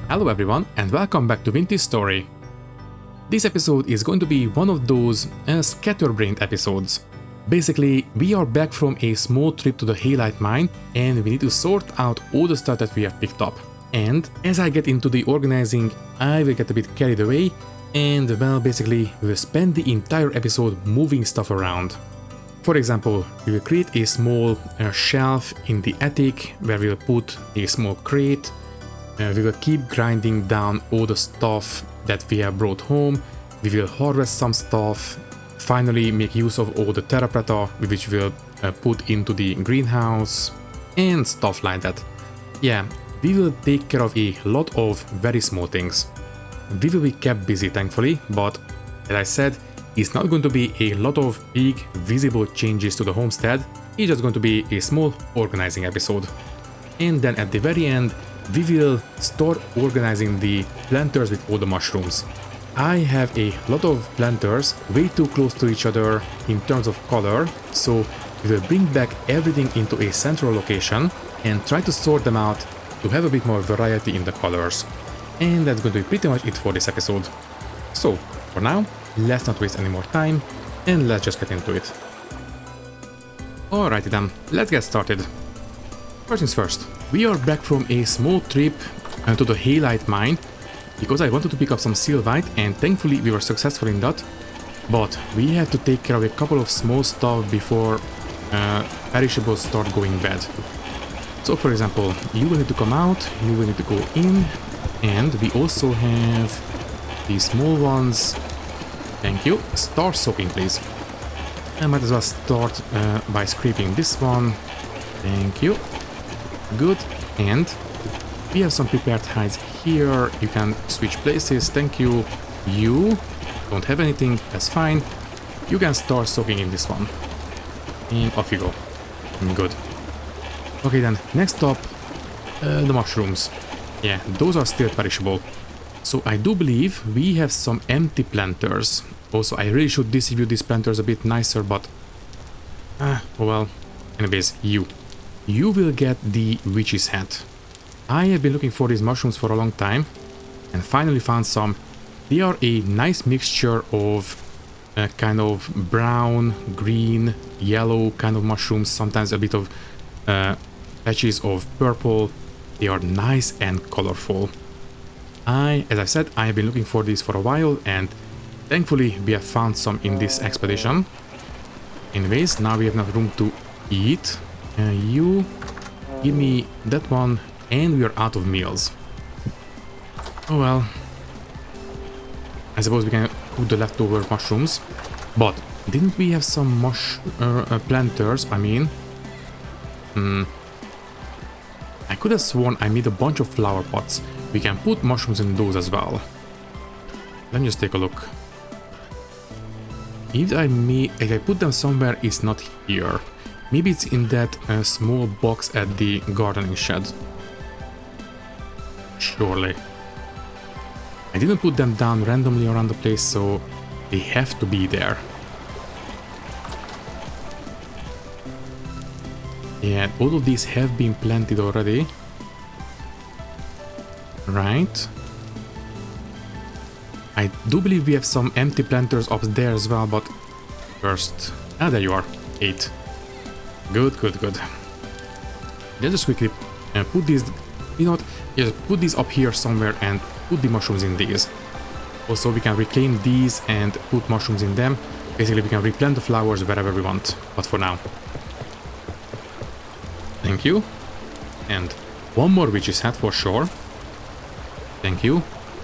Hello everyone and welcome back to Vintage Story. This episode is going to be one of those Scatterbrained episodes. Basically, we are back from a small trip to the halite mine and we need to sort out all the stuff that we have picked up. And as I get into the organizing, I will get a bit carried away and well, basically we will spend the entire episode moving stuff around. For example, we will create a small shelf in the attic where we will put a small crate. We will keep grinding down all the stuff that we have brought home. We will harvest some stuff. Finally make use of all the terra preta which we'll put into the greenhouse and stuff like that. Yeah, we will take care of a lot of very small things. We will be kept busy thankfully, but as I said, it's not going to be a lot of big visible changes to the homestead. It's just going to be a small organizing episode. And then at the very end, we will start organizing the planters with all the mushrooms. I have a lot of planters way too close to each other in terms of color, so we will bring back everything into a central location and try to sort them out to have a bit more variety in the colors. And that's going to be pretty much it for this episode. So, for now, let's not waste any more time and let's just get into it. Alrighty then, let's get started. First things first, we are back from a small trip to the halite mine because I wanted to pick up some sylvite and thankfully we were successful in that, but we had to take care of a couple of small stuff before perishables start going bad. So for example, you will need to come out, you will need to go in, and we also have these small ones. Thank you. Start soaking please. I might as well start by scraping this one. Thank you. Good, and we have some prepared hides here. You can switch places, thank you. You don't have anything, that's fine. You can start soaking in this one. And off you go. Good. Okay then, next up, the mushrooms. Yeah, those are still perishable. So I do believe we have some empty planters. Also, I really should distribute these planters a bit nicer, but... oh well. Anyways, you will get the witch's hat. I have been looking for these mushrooms for a long time and finally found some. They are a nice mixture of kind of brown, green, yellow kind of mushrooms, sometimes a bit of patches of purple. They are nice and colorful. As I said, I have been looking for these for a while and thankfully we have found some in this expedition. Anyways, now we have enough room to eat. You give me that one and we are out of meals. Oh well. I suppose we can cook the leftover mushrooms. But didn't we have some planters? I mean... I could have sworn I made a bunch of flower pots. We can put mushrooms in those as well. Let me just take a look. If I put them somewhere, it's not here. Maybe it's in that small box at the gardening shed. Surely. I didn't put them down randomly around the place, so they have to be there. Yeah, all of these have been planted already. Right. I do believe we have some empty planters up there as well, but first... Ah, there you are. 8. Good, good, good. Let's just quickly put these, you know what, just put these up here somewhere and put the mushrooms in these. Also, we can reclaim these and put mushrooms in them. Basically, we can replant the flowers wherever we want, but for now. Thank you. And one more witch's hat for sure. Thank you.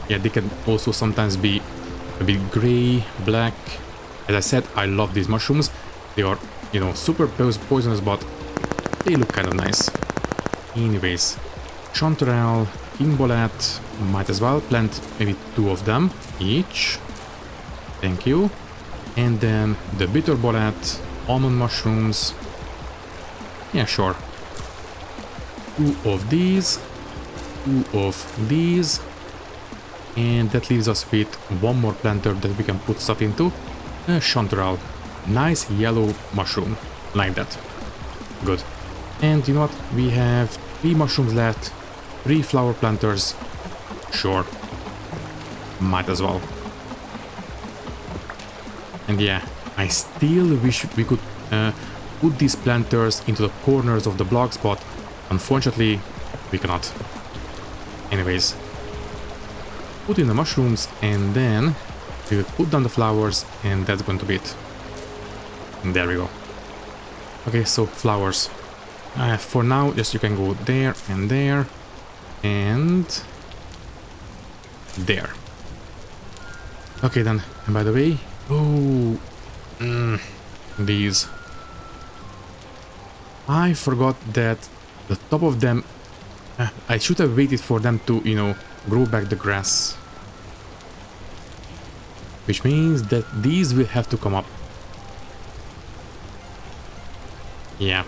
Yeah, they can also sometimes be a bit gray, black. As I said, I love these mushrooms. They are, you know, super poisonous, but they look kind of nice. Anyways, chanterelle, kimbolet, might as well plant maybe 2 of them each. Thank you. And then the bitterbolet, almond mushrooms. Yeah, sure. 2 of these, 2 of these. And that leaves us with one more planter that we can put stuff into. Chanterelle. Nice yellow mushroom. Like that. Good. And you know what? We have 3 mushrooms left. 3 flower planters. Sure. Might as well. And yeah, I still wish we could put these planters into the corners of the blocks, but unfortunately we cannot. Anyways, put in the mushrooms and then we will put down the flowers, and that's going to be it. And there we go. Okay, so flowers. For now, just you can go there and there and there. Okay then, and by the way, oh, these. I forgot that the top of them, I should have waited for them to, you know, grow back the grass. Which means that these will have to come up. Yeah.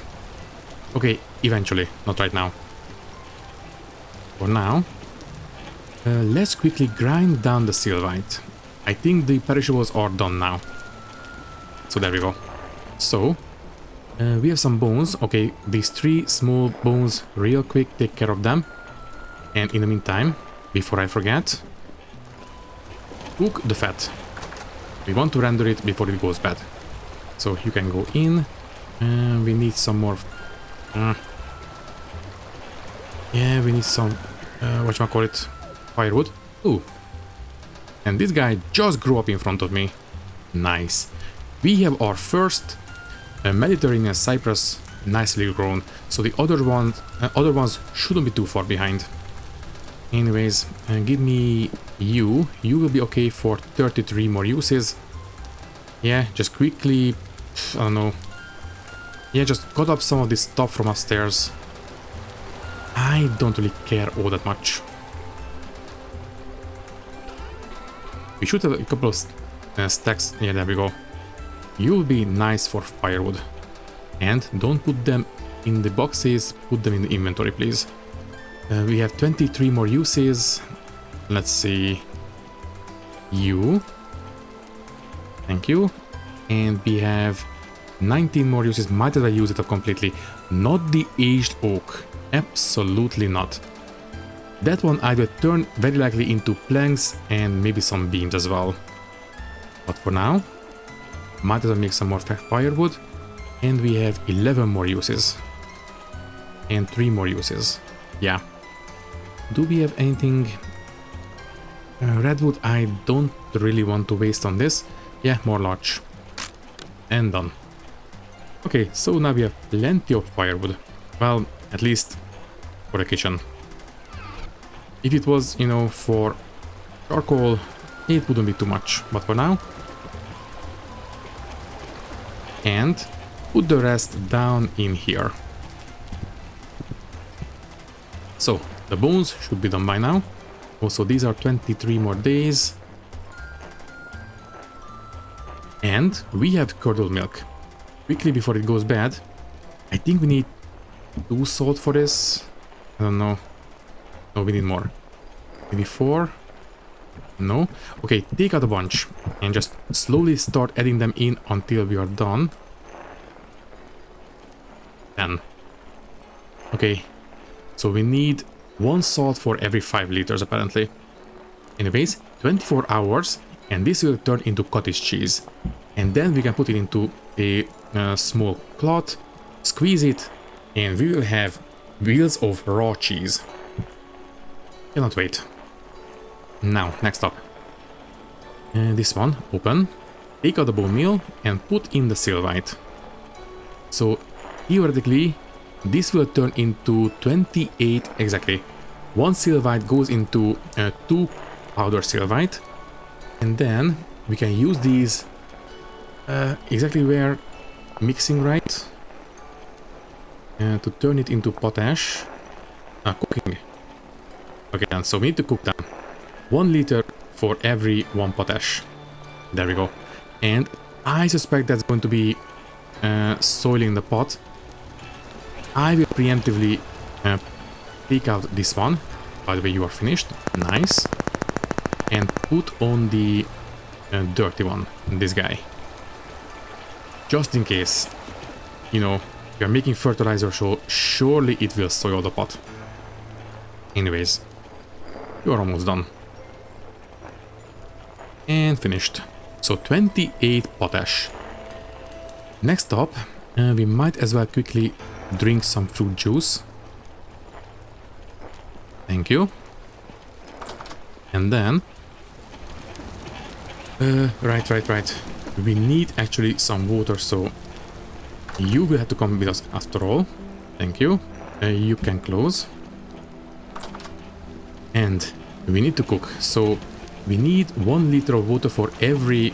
Okay, eventually, not right now. For now, let's quickly grind down the sylvite. I think the perishables are done now. So there we go. So, we have some bones. Okay, these 3 small bones, real quick, take care of them. And in the meantime, before I forget, cook the fat. We want to render it before it goes bad. So you can go in. We need some more. Yeah, we need some. Whatchamacallit? Firewood. Ooh. And this guy just grew up in front of me. Nice. We have our first Mediterranean cypress, nicely grown. So the other ones shouldn't be too far behind. Anyways, give me you. You will be okay for 33 more uses. Yeah, just quickly, I don't know. Yeah, just got up some of this stuff from upstairs. I don't really care all that much. We should have a couple of stacks. Yeah, there we go. You'll be nice for firewood. And don't put them in the boxes, put them in the inventory, please. We have 23 more uses. Let's see. You. Thank you. And we have 19 more uses. Might as well use it up completely. Not the aged oak. Absolutely not. That one I will turn very likely into planks and maybe some beams as well. But for now, might as well make some more firewood. And we have 11 more uses. And 3 more uses. Yeah. Do we have anything? Redwood I don't really want to waste on this. Yeah, more larch. And done. Okay, so now we have plenty of firewood. Well, at least for the kitchen. If it was, you know, for charcoal, it wouldn't be too much. But for now. And put the rest down in here. So, the bones should be done by now. Also, these are 23 more days. And we have curdled milk. Quickly before it goes bad. I think we need 2 salt for this. I don't know. No, we need more. Maybe 4. No. Okay, take out a bunch. And just slowly start adding them in until we are done. 10. Okay. So we need 1 salt for every 5 liters apparently. Anyways, 24 hours and this will turn into cottage cheese. And then we can put it into a small cloth, squeeze it, and we will have wheels of raw cheese. Cannot wait. Now, next up. This one, open. Take out the bone meal and put in the sylvite. So, theoretically, this will turn into 28 exactly. 1 sylvite goes into 2 powder sylvite. And then we can use these exactly where mixing right to turn it into potash. Cooking. Okay, then so we need to cook them. 1 liter for every 1 potash. There we go. And I suspect that's going to be soiling the pot. I will preemptively take out this one. By the way, you are finished. Nice. And put on the dirty one, this guy. Just in case, you know, you're making fertilizer, so surely it will soil the pot. Anyways. You're almost done. And finished. So 28 potash. Next up, we might as well quickly drink some fruit juice. Thank you. And then... right. We need actually some water, so... You will have to come with us after all. Thank you. You can close. And we need to cook, so... We need 1 liter of water for every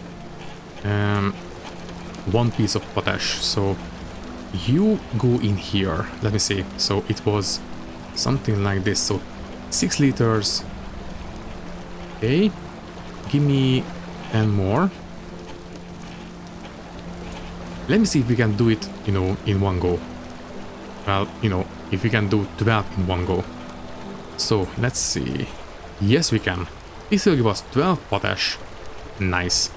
1 piece of potash. So you go in here. Let me see. So it was something like this. So 6 liters. Okay. Give me 10 more. Let me see if we can do it, you know, in one go. Well, you know, if we can do 12 in one go. So let's see. Yes, we can. This will give us 12 potash. Nice.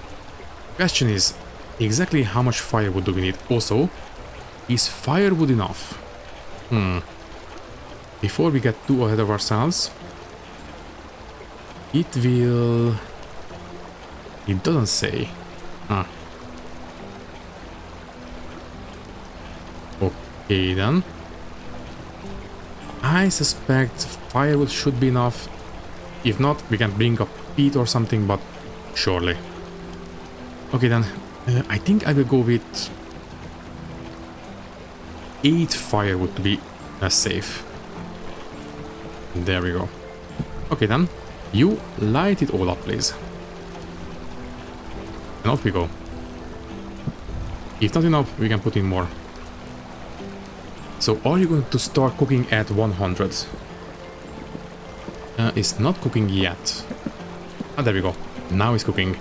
Question is, exactly how much firewood do we need? Also, is firewood enough? Before we get too ahead of ourselves, it will... It doesn't say. Okay then. I suspect firewood should be enough. If not, we can bring up peat or something, but surely. Okay then, I think I will go with 8 firewood to be safe. There we go. Okay then, you light it all up, please. And off we go. If not enough, we can put in more. So are you going to start cooking at 100? It's not cooking yet. Ah, there we go. Now it's cooking.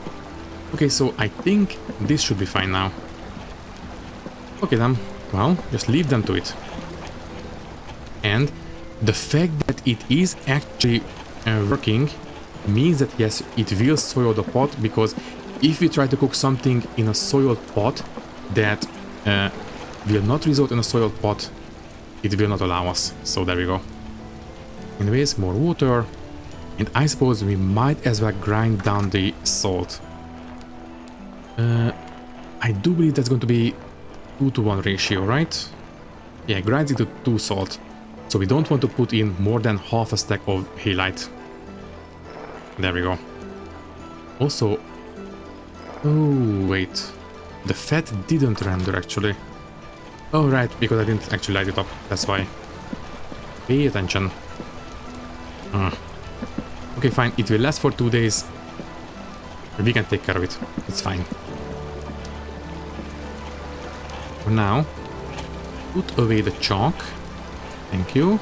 Okay, so I think this should be fine now. Okay then, well, just leave them to it. And the fact that it is actually working means that yes, it will soil the pot, because if we try to cook something in a soiled pot that will not result in a soiled pot, it will not allow us. So there we go. Anyways, more water. And I suppose we might as well grind down the salt. I do believe that's going to be 2-to-1 ratio, right? Yeah, grind it to 2 salt. So we don't want to put in more than half a stack of halite. There we go. Also... Oh, wait. The fat didn't render, actually. Oh, right, because I didn't actually light it up. That's why. Pay attention. Okay, fine. It will last for 2 days. We can take care of it. It's fine. For now, put away the chalk. Thank you.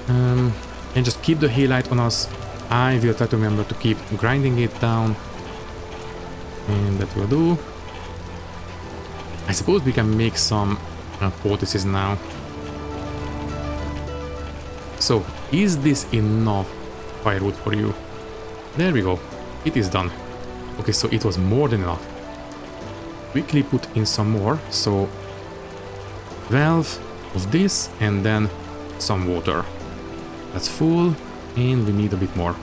And just keep the halite on us. I will try to remember to keep grinding it down. And that will do. I suppose we can make some poultices now. So, is this enough firewood for you? There we go. It is done. Okay, so it was more than enough. Quickly put in some more. So, 12 of this and then some water. That's full and we need a bit more.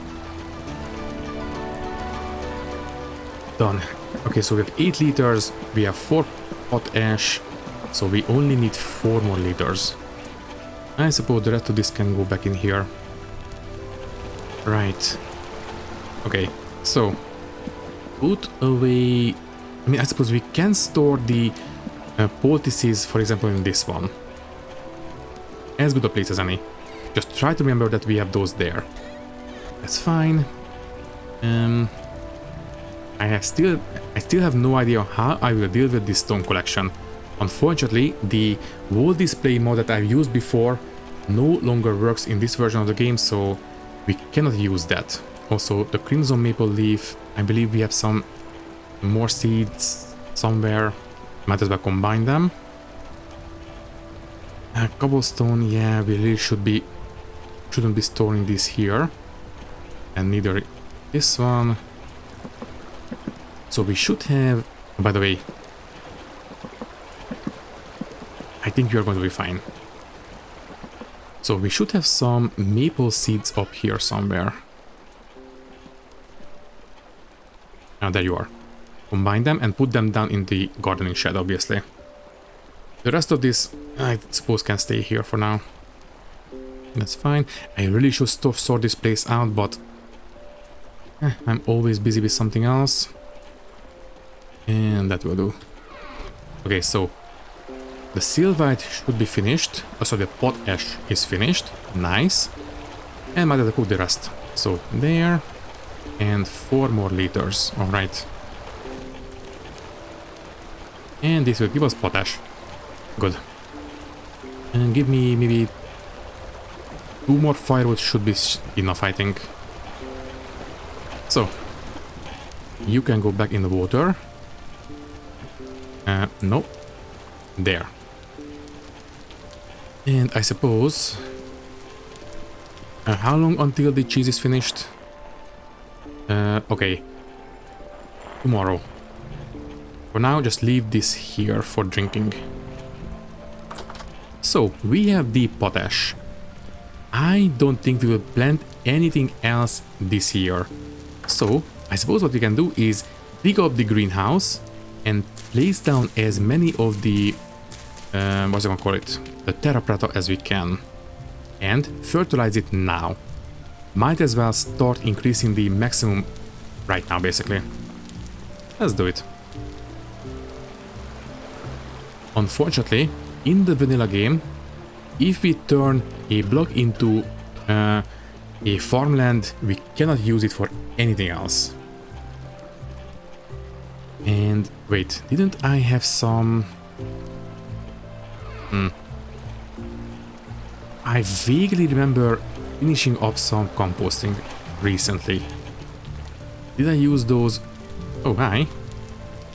Done. Okay, so we have 8 liters. We have 4 potash. So we only need 4 more liters. I suppose the rest of this can go back in here. Right. Okay, so put away... I mean, I suppose we can store the poultices, for example, in this one. As good a place as any. Just try to remember that we have those there. That's fine. I still have no idea how I will deal with this stone collection. Unfortunately, the wall display mod that I've used before no longer works in this version of the game, so we cannot use that. Also, the crimson maple leaf, I believe we have some more seeds somewhere. Might as well combine them. Cobblestone, yeah, we really shouldn't be storing this here. And neither this one. So we should have... By the way, I think you're going to be fine. So we should have some maple seeds up here somewhere. There you are. Combine them and put them down in the gardening shed, obviously. The rest of this, I suppose, can stay here for now. That's fine. I really should sort this place out, but I'm always busy with something else. And that will do. Okay, so the silvite should be finished. Oh, so the potash is finished. Nice. And might have to cook the rest. So there. And 4 more liters. Alright. And this will give us potash. Good. And give me maybe 2 more firewood should be enough, I think. So, you can go back in the water. No. There. And I suppose... how long until the cheese is finished? Okay. Tomorrow. For now, just leave this here for drinking. So, we have the potash. I don't think we will plant anything else this year. So, I suppose what we can do is dig up the greenhouse and place down as many of the, what's it gonna call it? The terra preta as we can. And fertilize it now. Might as well start increasing the maximum right now, basically. Let's do it. Unfortunately, in the vanilla game, if we turn a block into a farmland, we cannot use it for anything else. And wait, didn't I have some... I vaguely remember finishing up some composting recently. Did I use those? Oh, hi.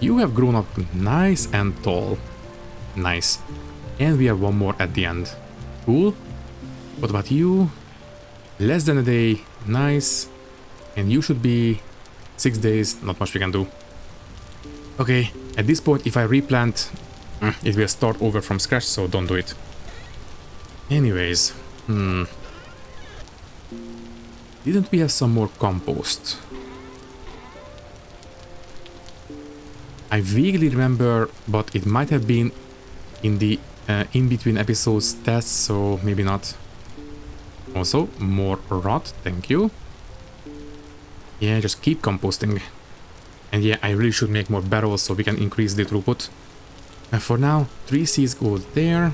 You have grown up nice and tall. Nice. And we have 1 more at the end. Cool. What about you? Less than a day. Nice. And you should be 6 days. Not much we can do. Okay. At this point, if I replant, it will start over from scratch, so don't do it. Anyways. Didn't we have some more compost? I vaguely remember, but it might have been in the in-between episodes test, so maybe not. Also, more rot, thank you. Yeah, just keep composting. And yeah, I really should make more barrels so we can increase the throughput. And for now, 3 seeds go there.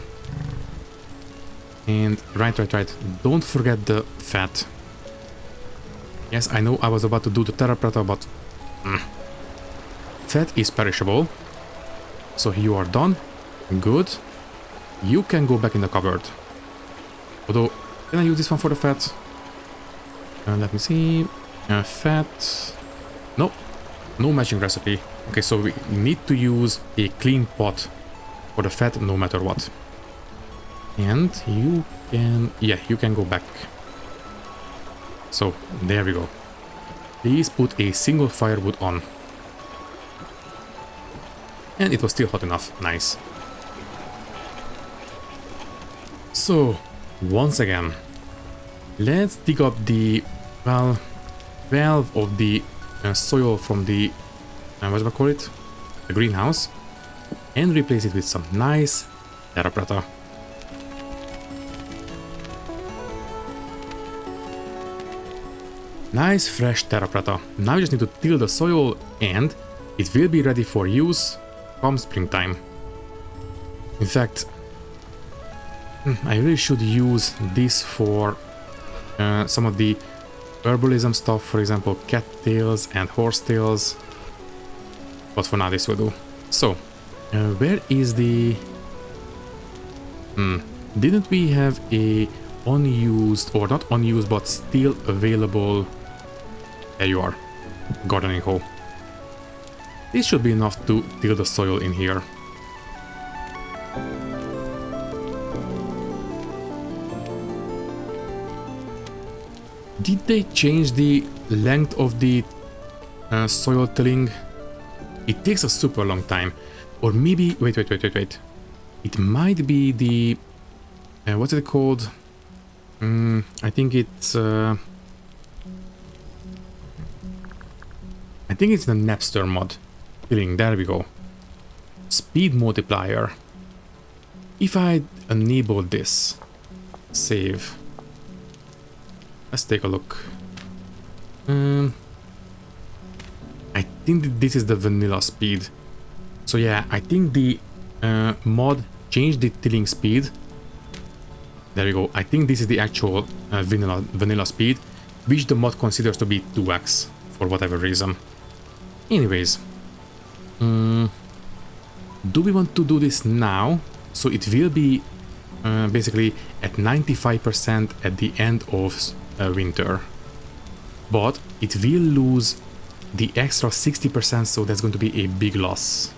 And right. Don't forget the fat. Yes, I know I was about to do the terra preta, but... Fat is perishable. So you are done. Good. You can go back in the cupboard. Although, can I use this one for the fat? Let me see. Fat... No. No matching recipe. Okay, so we need to use a clean pot for the fat no matter what. And you can... Yeah, you can go back. So, there we go. Please put a single firewood on. And it was still hot enough. Nice. So, once again, let's dig up the, well, valve of the soil from the, what do I call it? The greenhouse. And replace it with some nice terra preta. Nice fresh terra preta. Now we just need to till the soil and it will be ready for use come springtime. In fact, I really should use this for some of the herbalism stuff, for example, cattails and horsetails. But for now this will do. So, where is the... Didn't we have a unused, or not unused, but still available... There you are. Gardening hoe. This should be enough to till the soil in here. Did they change the length of the soil tilling? It takes a super long time. Or maybe... Wait. It might be the... what's it called? I think it's... I think it's the Napster mod. Filling, there we go. Speed multiplier. If I enable this, save. Let's take a look. I think this is the vanilla speed. So yeah, I think the mod changed the tilling speed. There we go. I think this is the actual vanilla speed, which the mod considers to be 2x for whatever reason. Anyways, do we want to do this now? So it will be basically at 95% at the end of winter, but it will lose the extra 60%, so that's going to be a big loss.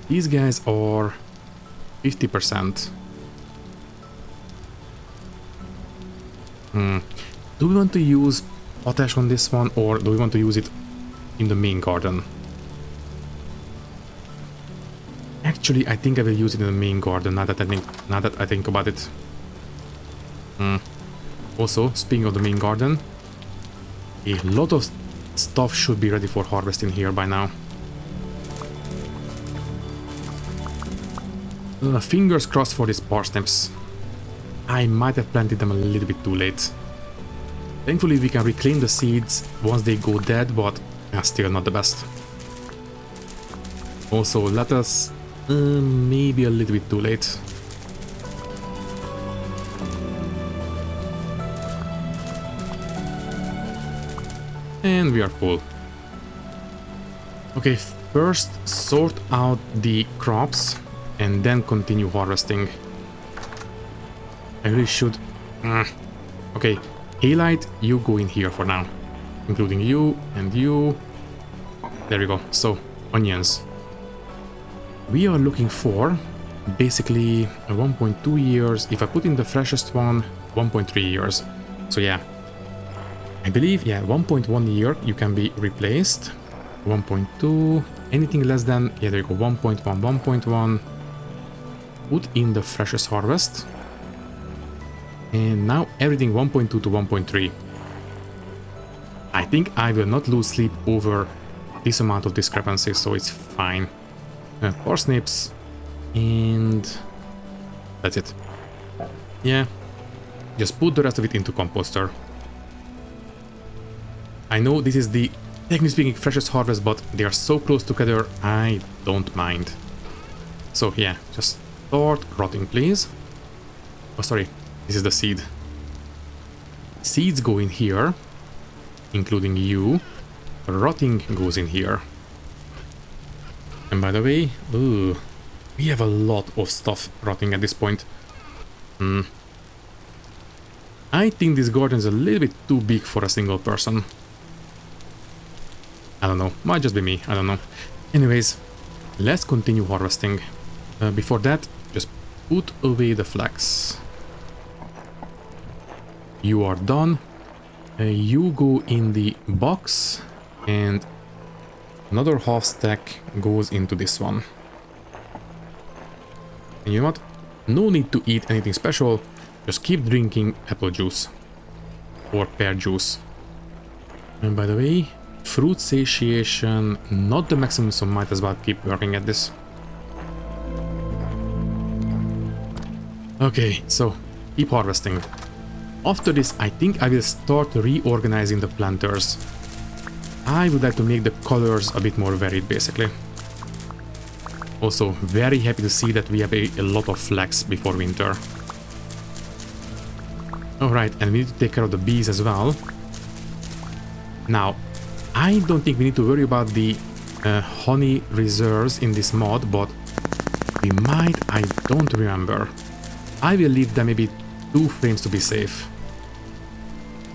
These guys are 50%. Do we want to use potash on this one, or do we want to use it in the main garden? Actually, I think I will use it in the main garden now that I think about it. Also, speaking of the main garden, a lot of stuff should be ready for harvesting here by now. Fingers crossed for these parsnips. I might have planted them a little bit too late. Thankfully we can reclaim the seeds once they go dead, but still not the best. Also lettuce, maybe a little bit too late. And we are full. Okay, first sort out the crops and then continue harvesting. I really should... Okay, Halite, you go in here for now. Including you and you. There we go. So, onions. We are looking for basically a 1.2 years. If I put in the freshest one, 1.3 years. So yeah. I believe, yeah, 1.1 year you can be replaced. 1.2, anything less than, yeah, there you go, 1.1, 1.1. Put in the freshest harvest. And now everything 1.2 to 1.3. I think I will not lose sleep over this amount of discrepancy, so it's fine. Parsnips, and that's it. Yeah, just put the rest of it into composter. I know this is the, technically speaking, freshest harvest, but they are so close together, I don't mind. So yeah, just start rotting, please. Oh, sorry, this is the seed. Seeds go in here, including you. Rotting goes in here. And by the way, ooh, we have a lot of stuff rotting at this point. I think this garden is a little bit too big for a single person. I don't know, might just be me, I don't know. Anyways, let's continue harvesting. Before that, just put away the flax. You are done. You go in the box, and another half stack goes into this one. And you know what? No need to eat anything special, just keep drinking apple juice. Or pear juice. And by the way, fruit satiation, not the maximum, so might as well keep working at this. Okay, so keep harvesting. After this, I think I will start reorganizing the planters. I would like to make the colors a bit more varied, basically. Also, very happy to see that we have a lot of flax before winter. Alright, and we need to take care of the bees as well. Now, I don't think we need to worry about the honey reserves in this mod, but we might, I don't remember. I will leave them maybe 2 frames to be safe.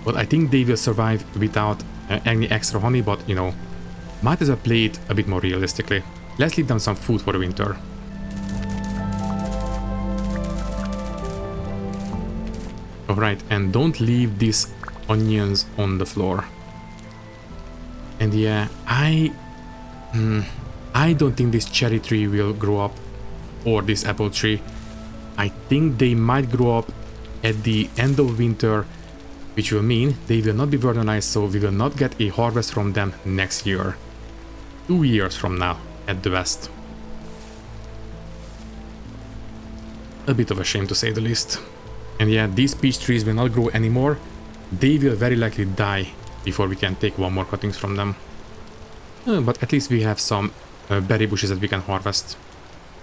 But I think they will survive without any extra honey, but you know, might as well play it a bit more realistically. Let's leave them some food for the winter. Alright, and don't leave these onions on the floor. And yeah, I don't think this cherry tree will grow up, or this apple tree. I think they might grow up at the end of winter, which will mean they will not be vernalized, so we will not get a harvest from them next year. 2 years from now, at the best. A bit of a shame to say the least. And yeah, these peach trees will not grow anymore. They will very likely die before we can take one more cuttings from them. But at least we have some berry bushes that we can harvest.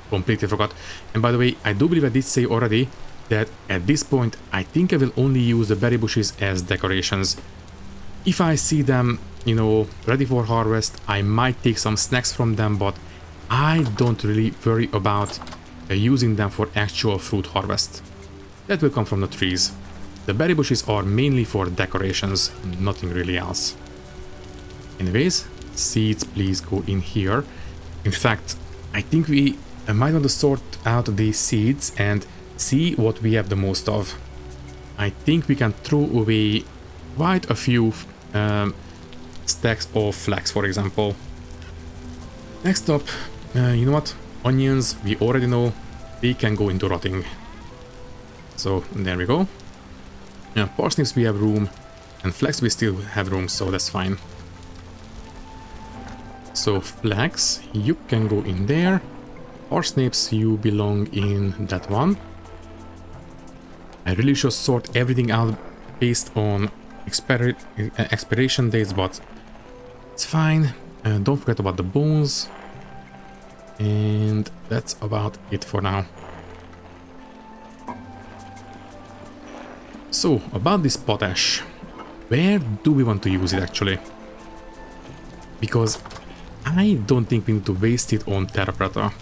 Completely forgot. And by the way, I do believe I did say already that at this point I think I will only use the berry bushes as decorations. If I see them, you know, ready for harvest, I might take some snacks from them, but I don't really worry about using them for actual fruit harvest. That will come from the trees. The berry bushes are mainly for decorations, nothing really else. Anyways, seeds please go in here. In fact, I think we might want to sort out these seeds and see what we have the most of. I think we can throw away quite a few stacks of flax, for example. Next up, you know what? Onions, we already know they can go into rotting. So there we go. Parsnips we have room, and flax we still have room, so that's fine. So flax, you can go in there. Parsnips, you belong in that one. I really should sort everything out based on expiration dates, but it's fine. Don't forget about the bones. And that's about it for now. So, about this potash, where do we want to use it actually? Because I don't think we need to waste it on terra preta.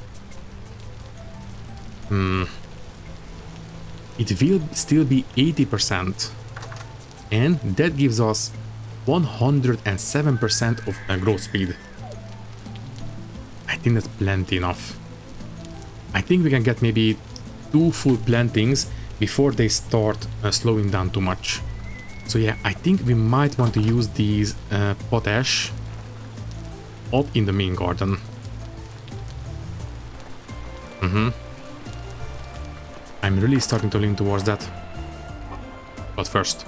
It will still be 80%, and that gives us 107% of growth speed. I think that's plenty enough. I think we can get maybe 2 full plantings before they start slowing down too much. So yeah, I think we might want to use these potash up in the main garden. I'm really starting to lean towards that. But first,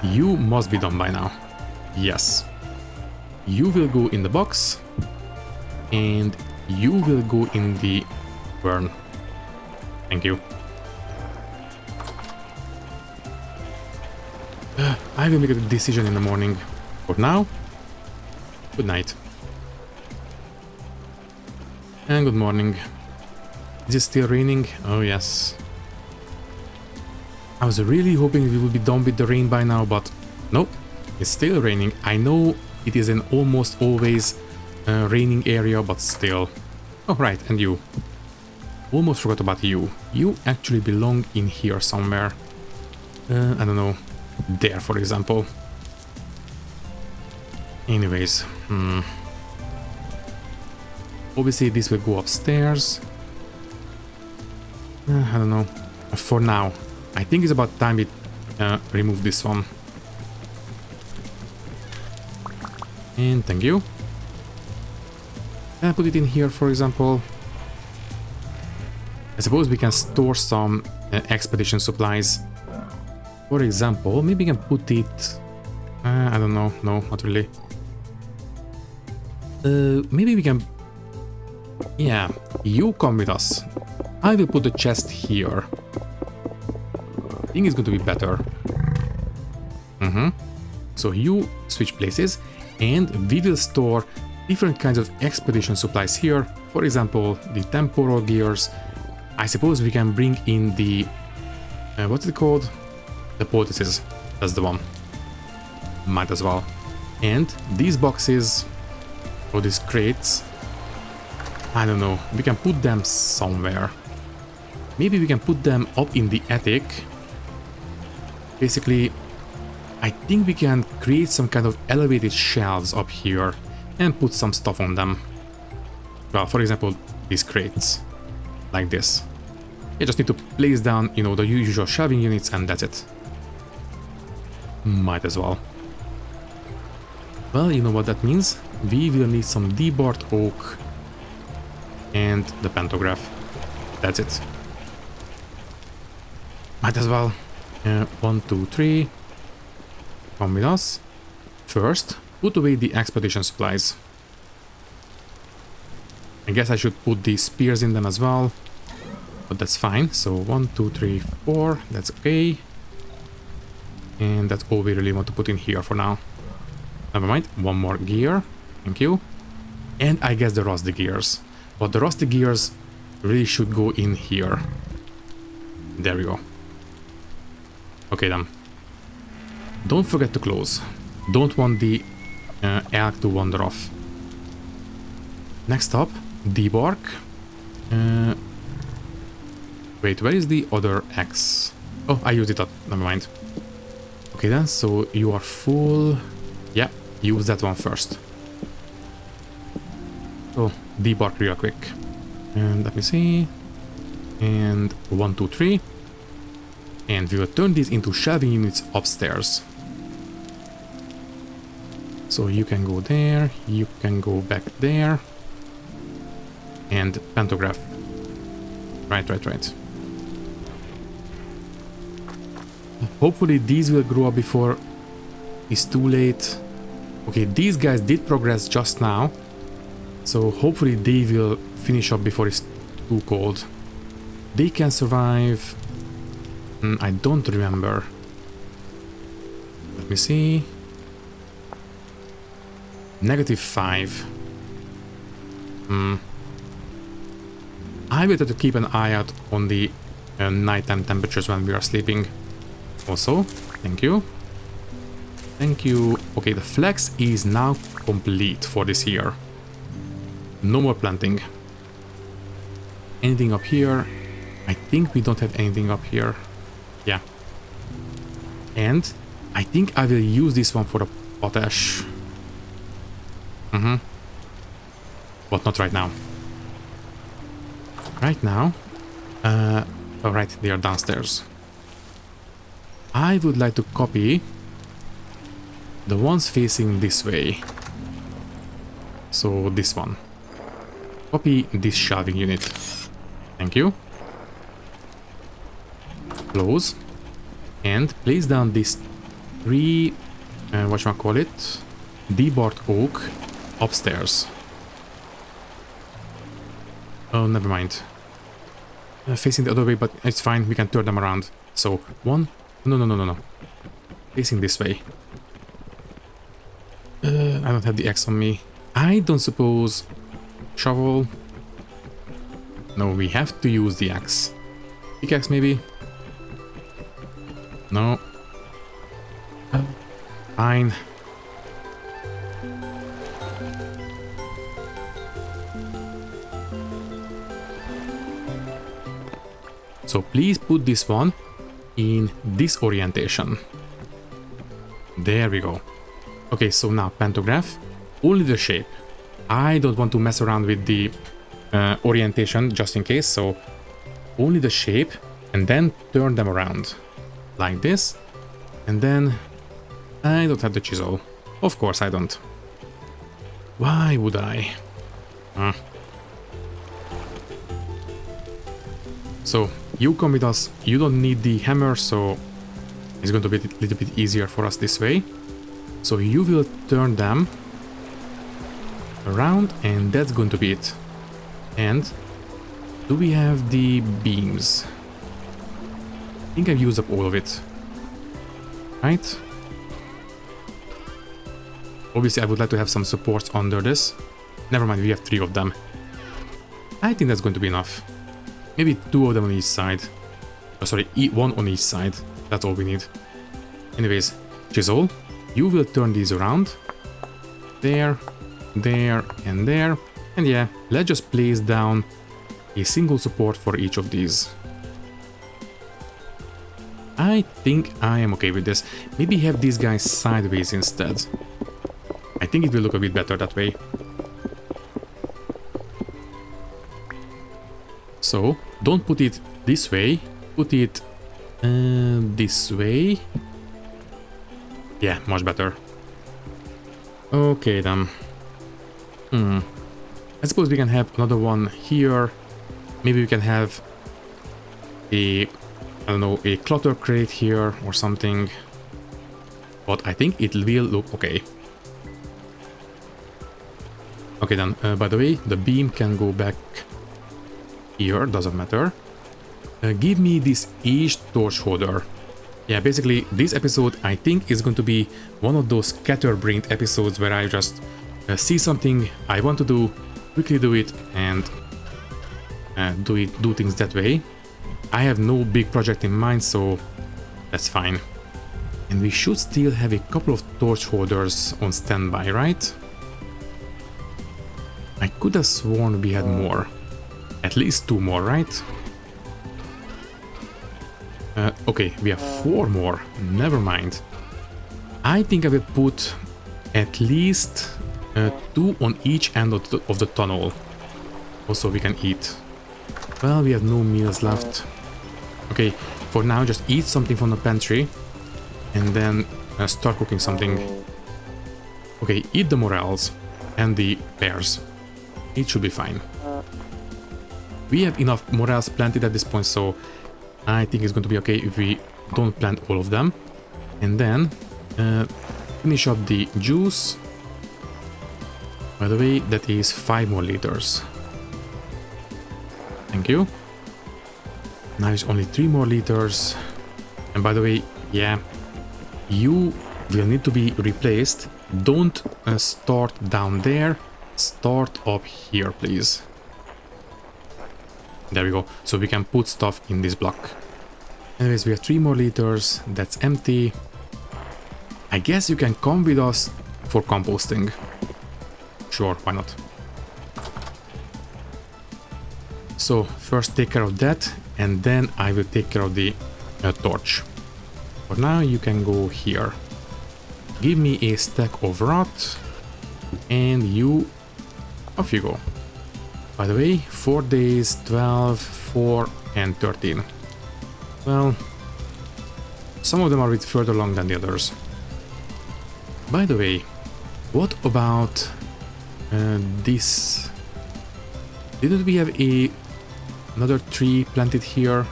you must be done by now. Yes. You will go in the box, and you will go in the burn. Thank you. I will make a decision in the morning. For now, good night. And good morning. Is it still raining? Oh yes. I was really hoping we would be done with the rain by now, but nope, it's still raining. I know it is an almost always raining area, but still. Oh right, and you. Almost forgot about you. You actually belong in here somewhere. I don't know. There, for example. Anyways, obviously this will go upstairs. I don't know. For now, I think it's about time we remove this one. And thank you. And put it in here, for example. I suppose we can store some expedition supplies. For example, maybe we can put it... I don't know. No, not really. Maybe we can... Yeah, you come with us. I will put the chest here. I think it's going to be better. So you switch places, and we will store different kinds of expedition supplies here. For example, the temporal gears. I suppose we can bring in the... what's it called? The poultices. That's the one. Might as well. And these boxes, or these crates, I don't know, we can put them somewhere. Maybe we can put them up in the attic. Basically, I think we can create some kind of elevated shelves up here and put some stuff on them. Well, for example, these crates. Like this. You just need to place down, you know, the usual shelving units, and that's it. Might as well. Well, you know what that means. We will need some debarred oak and the pantograph. That's it. Might as well. 1, 2, 3. Come with us. First, put away the expedition supplies. I guess I should put the spears in them as well. But that's fine. So 1, 2, 3, 4. That's okay. And that's all we really want to put in here for now. Never mind. One more gear. Thank you. And I guess the rusty gears. But the rusty gears really should go in here. There we go. Okay then. Don't forget to close. Don't want the elk to wander off. Next up, debark. Wait, where is the other X? Oh, I used it up. Never mind. Okay then, so you are full. Yeah, use that one first. So, debark real quick. And let me see. And 1, 2, 3. And we will turn these into shelving units upstairs. So you can go there, you can go back there. And pantograph. Right. Hopefully these will grow up before it's too late. Okay, these guys did progress just now. So hopefully they will finish up before it's too cold. They can survive... I don't remember. Let me see. -5. I will have to keep an eye out on the nighttime temperatures when we are sleeping. Also, thank you. Thank you. Okay, the flex is now complete for this year. No more planting. Anything up here? I think we don't have anything up here. Yeah. And I think I will use this one for the potash. But not right now. Right now. Alright, they are downstairs. I would like to copy the ones facing this way. So this one. Copy this shelving unit. Thank you. Close. And place down this 3, whatchamacallit, debarked oak upstairs. Oh, never mind. Facing the other way, but it's fine. We can turn them around. So, 1. No. Facing this way. I don't have the axe on me. I don't suppose... Shovel. No, we have to use the axe. Pickaxe, maybe? No. Fine. So please put this one in this orientation. There we go. Okay, so now pantograph. Only the shape. I don't want to mess around with the orientation just in case, so only the shape and then turn them around. Like this. And then I don't have the chisel. Of course I don't. Why would I? So you come with us. You don't need the hammer, so it's going to be a little bit easier for us this way. So you will turn them around and that's going to be it. And do we have the beams? I think I've used up all of it. Right? Obviously I would like to have some supports under this. Never mind, we have 3 of them. I think that's going to be enough. Maybe 2 of them on each side. Oh, sorry, 1 on each side. That's all we need. Anyways, chisel, you will turn these around. There, there, and there. And yeah, let's just place down a single support for each of these. I think I am okay with this. Maybe have these guys sideways instead. I think it will look a bit better that way. So, don't put it this way. Put it this way. Yeah, much better. Okay then. I suppose we can have another one here. Maybe we can have a I don't know, a clutter crate here or something. But I think it will look okay. Okay then, by the way, the beam can go back here, doesn't matter. Give me this each torch holder. Yeah, basically this episode I think is going to be one of those scatterbrained episodes where I just see something I want to do, quickly do it, and do things that way. I have no big project in mind, so that's fine. And we should still have a couple of torch holders on standby, right? I could have sworn we had more. At least 2 more, right? Okay, we have 4 more. Never mind. I think I will put at least 2 on each end of the tunnel. Also, we can eat. Well, we have no meals left. Okay, for now, just eat something from the pantry. And then start cooking something. Okay, eat the morels and the pears. It should be fine. We have enough morels planted at this point, so I think it's going to be okay if we don't plant all of them. And then finish up the juice. By the way, that is 5 more liters. Thank you. Now it's only 3 more liters. And by the way, yeah, you will need to be replaced. Don't start down there. Start up here, please. There we go. So we can put stuff in this block. Anyways, we have 3 more liters. That's empty. I guess you can come with us for composting. Sure, why not? So first take care of that, and then I will take care of the torch. For now, you can go here. Give me a stack of rot, and you... off you go. By the way, 4 days, 12, 4, and 13. Well, some of them are a bit further along than the others. By the way, what about this? Didn't we have another tree planted here?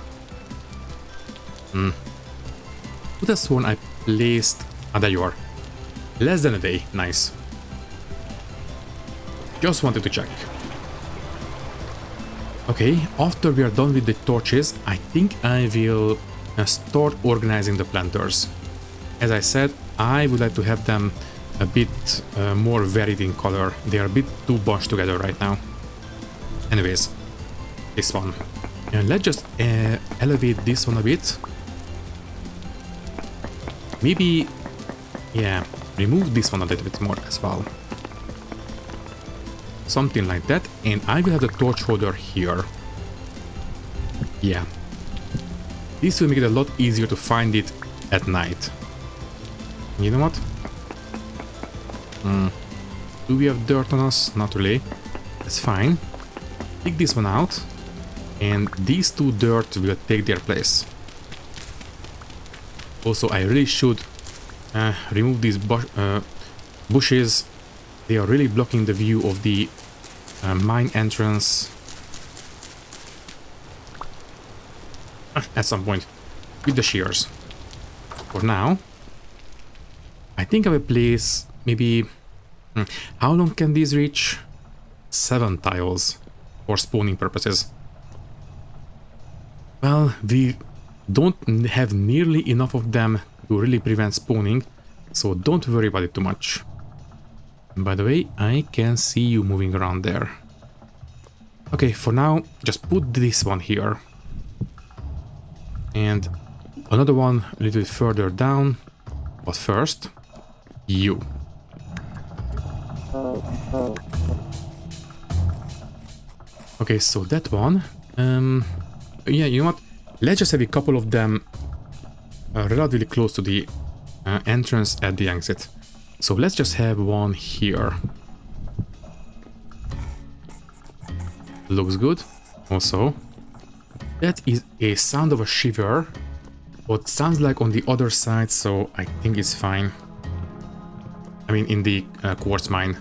Could have sworn I placed... Ah, there you are. Less than a day. Nice. Just wanted to check. Okay, after we are done with the torches, I think I will start organizing the planters. As I said, I would like to have them a bit more varied in color. They are a bit too bunched together right now. Anyways, this one. And let's just elevate this one a bit. Maybe, yeah, remove this one a little bit more as well. Something like that, and I will have the torch holder here. Yeah. This will make it a lot easier to find it at night. You know what? Do we have dirt on us? Not really. That's fine. Take this one out, and these 2 dirt will take their place. Also, I really should remove these bushes. They are really blocking the view of the mine entrance. At some point, with the shears. For now, I think I will place maybe... how long can these reach? 7 tiles for spawning purposes. Well, we don't have nearly enough of them to really prevent spawning, so don't worry about it too much. By the way, I can see you moving around there. Okay, for now, just put this one here. And another one a little bit further down. But first, you. Okay, so that one... yeah, you know what? Let's just have a couple of them relatively close to the entrance at the exit. So let's just have one here. Looks good. Also, that is a sound of a shiver. What sounds like on the other side, so I think it's fine. I mean, in the quartz mine.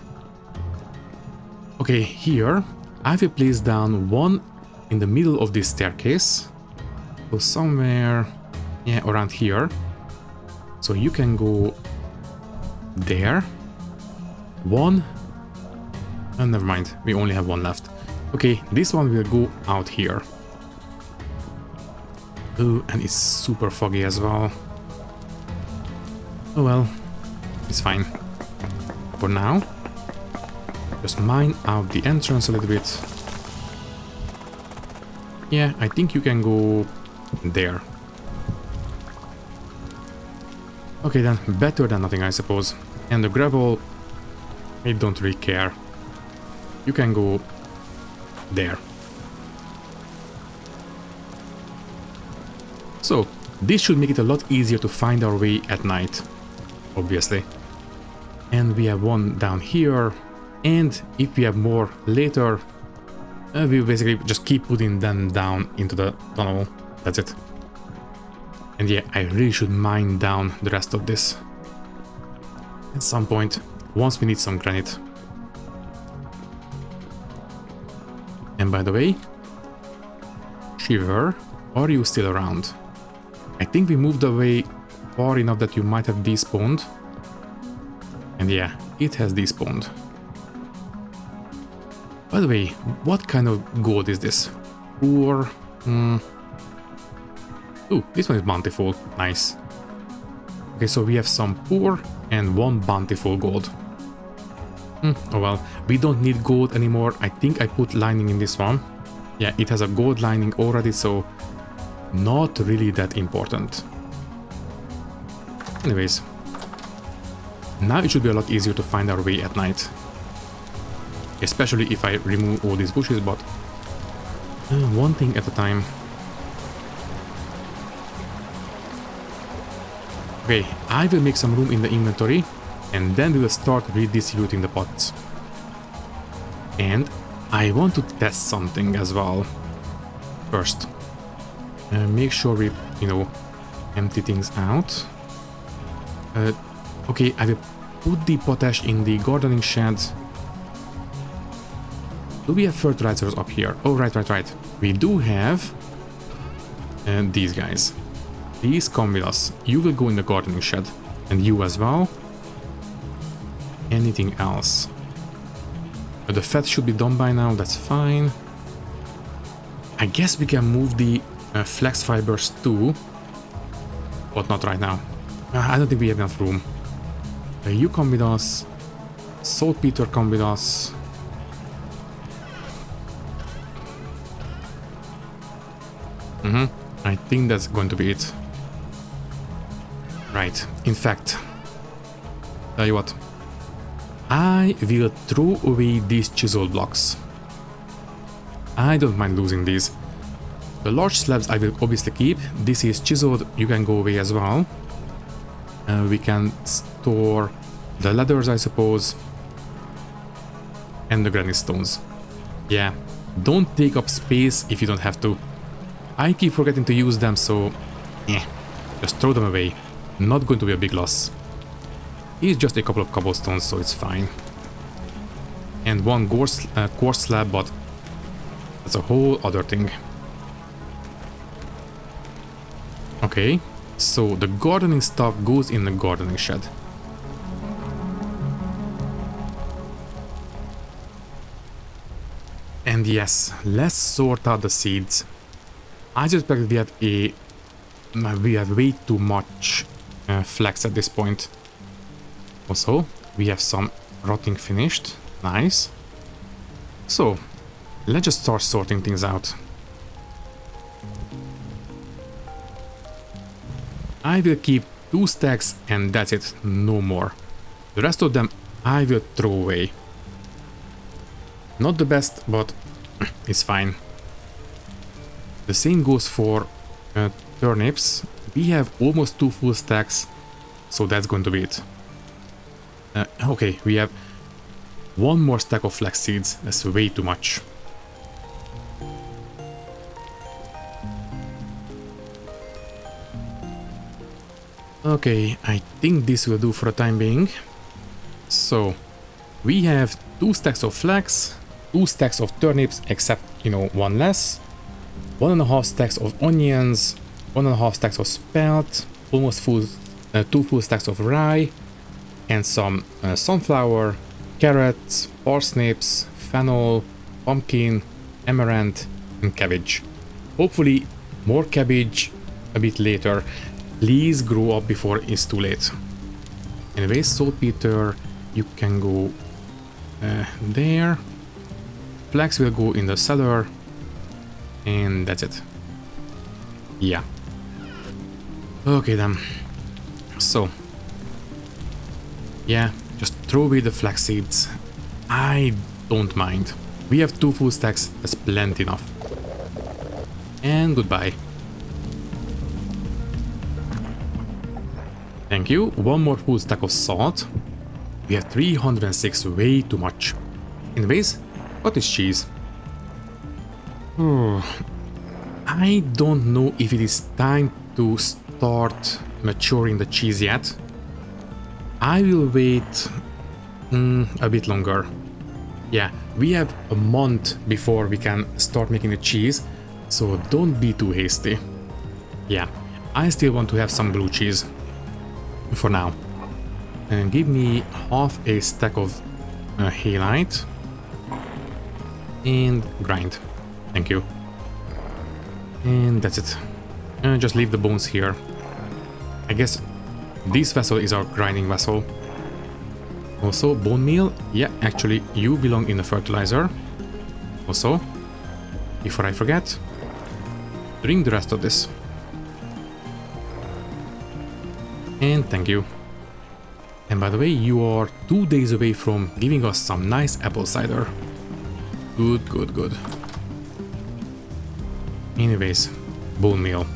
Okay, here I will place down one in the middle of this staircase. So somewhere, yeah, around here. So you can go there. One. And never mind, we only have one left. Okay, this one will go out here. Oh, and it's super foggy as well. Oh well, it's fine. For now, just mine out the entrance a little bit. Yeah, I think you can go there. Okay then, better than nothing I suppose. And the gravel, I don't really care. You can go there. So, this should make it a lot easier to find our way at night, obviously. And we have one down here, and if we have more later, we basically just keep putting them down into the tunnel. That's it. And yeah, I really should mine down the rest of this at some point, once we need some granite. And by the way, Shiver, are you still around? I think we moved away far enough that you might have despawned. And yeah, it has despawned. By the way, what kind of gold is this? Poor... Ooh, this one is bountiful. Nice. Okay, so we have some poor and one bountiful gold. Oh well, we don't need gold anymore. I think I put lining in this one. Yeah, it has a gold lining already, so not really that important. Anyways, now it should be a lot easier to find our way at night. Especially if I remove all these bushes, but one thing at a time. Okay, I will make some room in the inventory, and then we will start redistributing the pots. And I want to test something as well. First, make sure we, empty things out. Okay, I will put the potash in the gardening shed. Do we have fertilizers up here? Oh, right. We do have these guys. Please come with us. You will go in the gardening shed. And you as well. Anything else? The fat should be done by now, that's fine. I guess we can move the flax fibers too. But not right now. I don't think we have enough room. You come with us. Saltpeter, come with us. I think that's going to be it. Right, in fact, tell you what, I will throw away these chisel blocks. I don't mind losing these. The large slabs I will obviously keep. This is chiseled, you can go away as well. We can store the ladders, I suppose, and the granite stones. Yeah, don't take up space if you don't have to. I keep forgetting to use them, so just throw them away. Not going to be a big loss. It's just a couple of cobblestones, so it's fine. And one quartz slab, but that's a whole other thing. Okay, so the gardening stuff goes in the gardening shed. And yes, let's sort out the seeds. I suspect we have way too much flax at this point. Also, we have some rotting finished. Nice. So, let's just start sorting things out. I will keep 2 stacks and that's it, no more. The rest of them I will throw away. Not the best, but it's fine. The same goes for turnips. We have almost 2 full stacks, so that's going to be it. Okay, we have 1 more stack of flax seeds. That's way too much. Okay, I think this will do for the time being. So, we have 2 stacks of flax, 2 stacks of turnips, except, 1 less, 1.5 stacks of onions, 1.5 stacks of spelt, almost full, 2 full stacks of rye, and some sunflower, carrots, parsnips, fennel, pumpkin, amaranth, and cabbage. Hopefully more cabbage a bit later. Please grow up before it's too late. Anyways, saltpeter, you can go there. Flax will go in the cellar. And that's it. Yeah. Okay then. So. Yeah, just throw away the flax seeds. I don't mind. We have 2 full stacks, that's plenty enough. And goodbye. Thank you. 1 more full stack of salt. We have 306, way too much. Anyways, what is cheese? I don't know if it is time to start maturing the cheese yet. I will wait a bit longer. Yeah, we have a month before we can start making the cheese, so don't be too hasty. Yeah, I still want to have some blue cheese for now. And give me half a stack of halite and grind. Thank you. And that's it. Just leave the bones here. I guess this vessel is our grinding vessel. Also, bone meal. Yeah, actually, you belong in the fertilizer. Also, before I forget, drink the rest of this. And thank you. And by the way, you are 2 days away from giving us some nice apple cider. Good, good, good. Anyways, bone meal.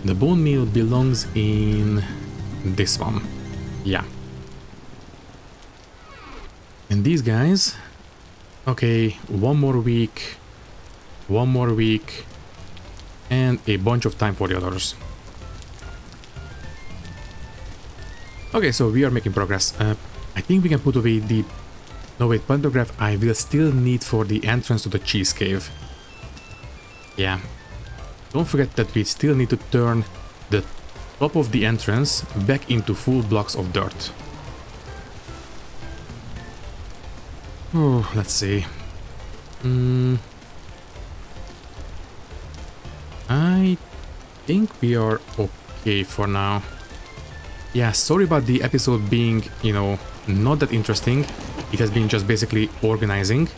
The bone meal belongs in this one. Yeah. And these guys... Okay, 1 more week. 1 more week. And a bunch of time for the others. Okay, so we are making progress. I think we can put away the... No wait, pantograph I will still need for the entrance to the cheese cave. Yeah. Don't forget that we still need to turn the top of the entrance back into full blocks of dirt. Oh, let's see. I think we are okay for now. Yeah, sorry about the episode being, you know, not that interesting. It has been just basically organizing.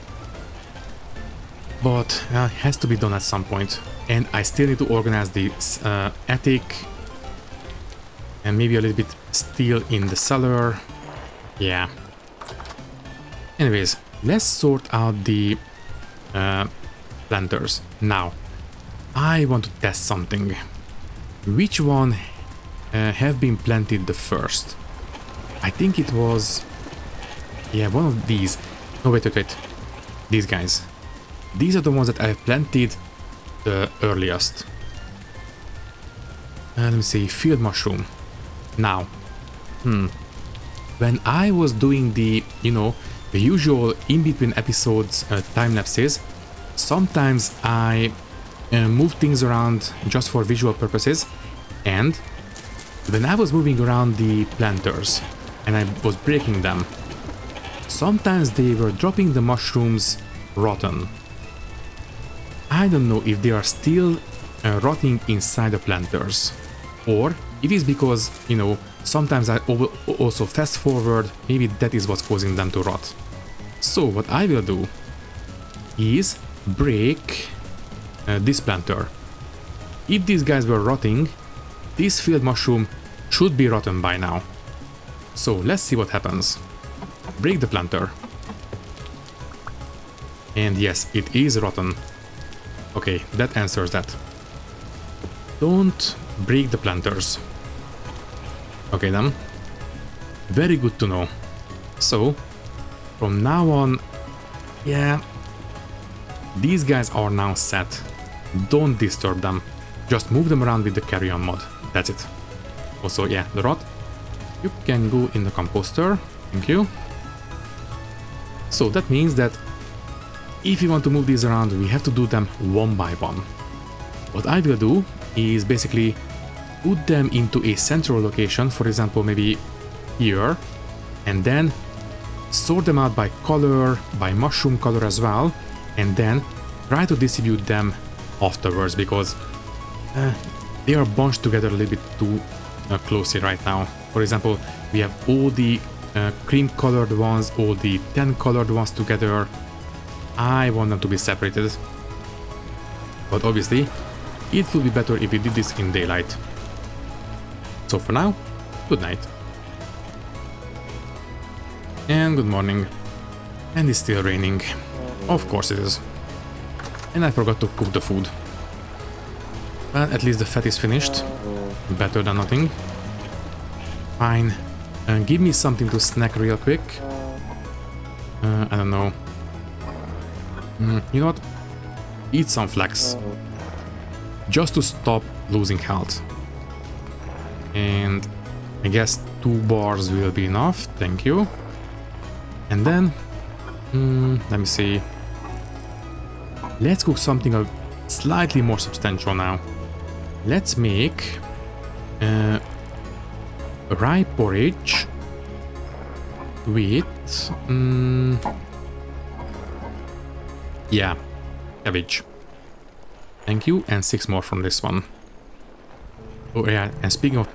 But it has to be done at some point. And I still need to organize the attic. And maybe a little bit steel in the cellar. Yeah. Anyways, let's sort out the planters. Now, I want to test something. Which one have been planted the first? I think it was... Yeah, one of these. No, wait. These guys. These are the ones that I have planted the earliest. Let me see, field mushroom. Now, when I was doing the, you know, the usual in-between episodes time lapses, sometimes I move things around just for visual purposes, and when I was moving around the planters and I was breaking them, sometimes they were dropping the mushrooms rotten. I don't know if they are still rotting inside the planters, or it is because, you know, sometimes I also fast forward, maybe that is what's causing them to rot. So what I will do is break this planter. If these guys were rotting, this field mushroom should be rotten by now. So let's see what happens. Break the planter. And yes, it is rotten. Okay, that answers that. Don't break the planters. Okay then. Very good to know. So, from now on, yeah, these guys are now set. Don't disturb them. Just move them around with the carry-on mod. That's it. Also, yeah, the rot. You can go in the composter. Thank you. So that means that if you want to move these around, we have to do them one by one. What I will do is basically put them into a central location, for example, maybe here, and then sort them out by color, by mushroom color as well, and then try to distribute them afterwards, because they are bunched together a little bit too closely right now. For example, we have all the cream colored ones, all the tan colored ones together. I want them to be separated, but obviously it would be better if we did this in daylight. So for now, good night. And good morning. And it's still raining. Of course it is. And I forgot to cook the food. Well, at least the fat is finished. Better than nothing. Fine. Give me something to snack real quick. I don't know. You know what? Eat some flax. Just to stop losing health. And I guess 2 bars will be enough. Thank you. And then, let me see. Let's cook something slightly more substantial now. Let's make rye porridge with, yeah, cabbage. Thank you, and 6 more from this one. Oh yeah, and speaking of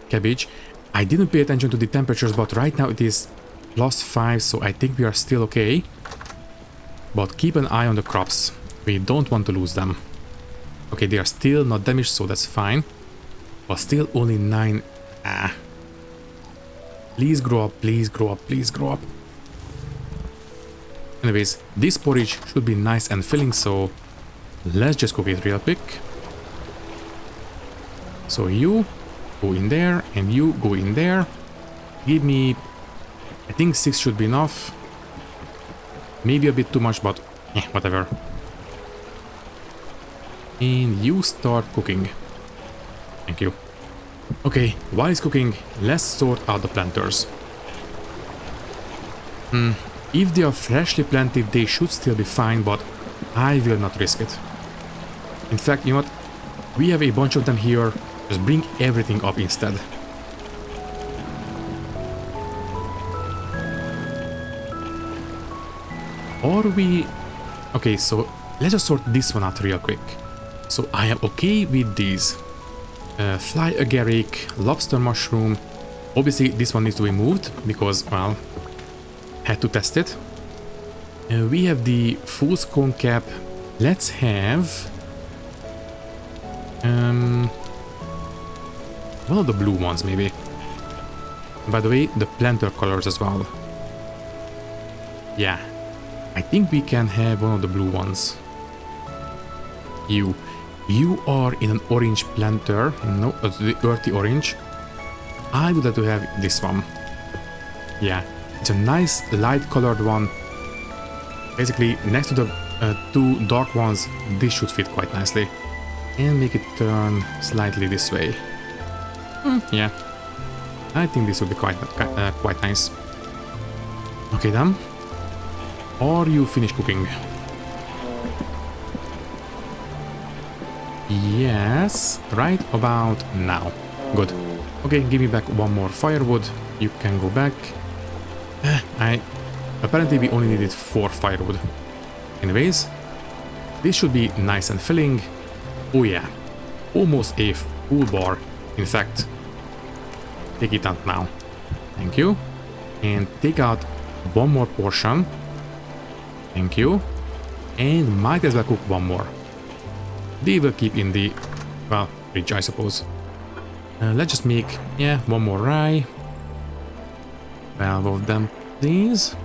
cabbage, I didn't pay attention to the temperatures, but right now it is +5, so I think we are still okay. But keep an eye on the crops. We don't want to lose them. Okay, they are still not damaged, so that's fine. But still only 9. Please grow up, please grow up, please grow up. Anyways, this porridge should be nice and filling, so let's just cook it real quick. So you go in there, and you go in there. Give me, I think 6 should be enough. Maybe a bit too much, but whatever. And you start cooking. Thank you. Okay, while it's cooking, let's sort out the planters. If they are freshly planted, they should still be fine, but I will not risk it. In fact, you know what? We have a bunch of them here. Just bring everything up instead. Or we... Okay, so let's just sort this one out real quick. So I am okay with these. Fly agaric, lobster mushroom. Obviously this one needs to be moved because, well, had to test it. We have the fool's cone cap. Let's have one of the blue ones maybe. By the way, the planter colors as well. Yeah, I think we can have one of the blue ones. You are in an orange planter. No, the earthy orange. I would like to have this one. Yeah, it's a nice light colored one. Basically, next to the 2 dark ones, this should fit quite nicely. And make it turn slightly this way. Yeah, I think this would be quite nice. Okay then. Are you finished cooking? Yes, right about now. Good. Okay, give me back 1 more firewood. You can go back. Apparently we only needed 4 firewood. Anyways, this should be nice and filling. Oh yeah, almost a full bar. In fact, take it out now. Thank you. And take out 1 more portion. Thank you. And might as well cook 1 more. They will keep in the, well, fridge, I suppose. Let's just make, yeah, 1 more rye. 12 of them, please.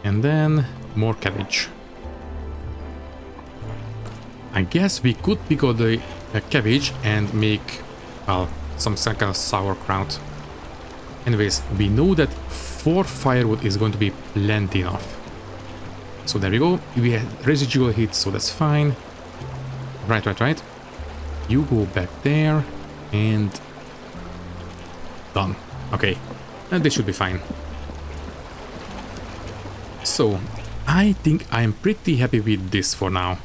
And then more cabbage. I guess we could pick out the cabbage and make, well, some kind of sauerkraut. Anyways, we know that 4 firewood is going to be plenty enough. So there we go. We have residual heat, so that's fine. Right. You go back there and done. Okay, and this should be fine. So I think I'm pretty happy with this for now.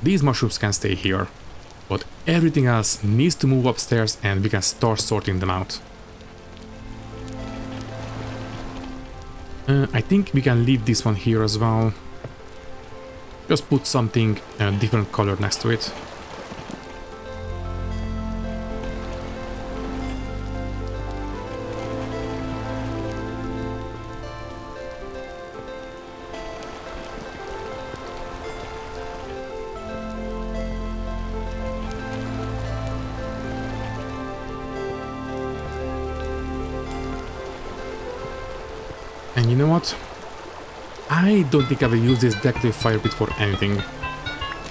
These mushrooms can stay here. But everything else needs to move upstairs and we can start sorting them out. I think we can leave this one here as well. Just put something different color next to it. And you know what? I don't think I will use this decorative fire pit for anything.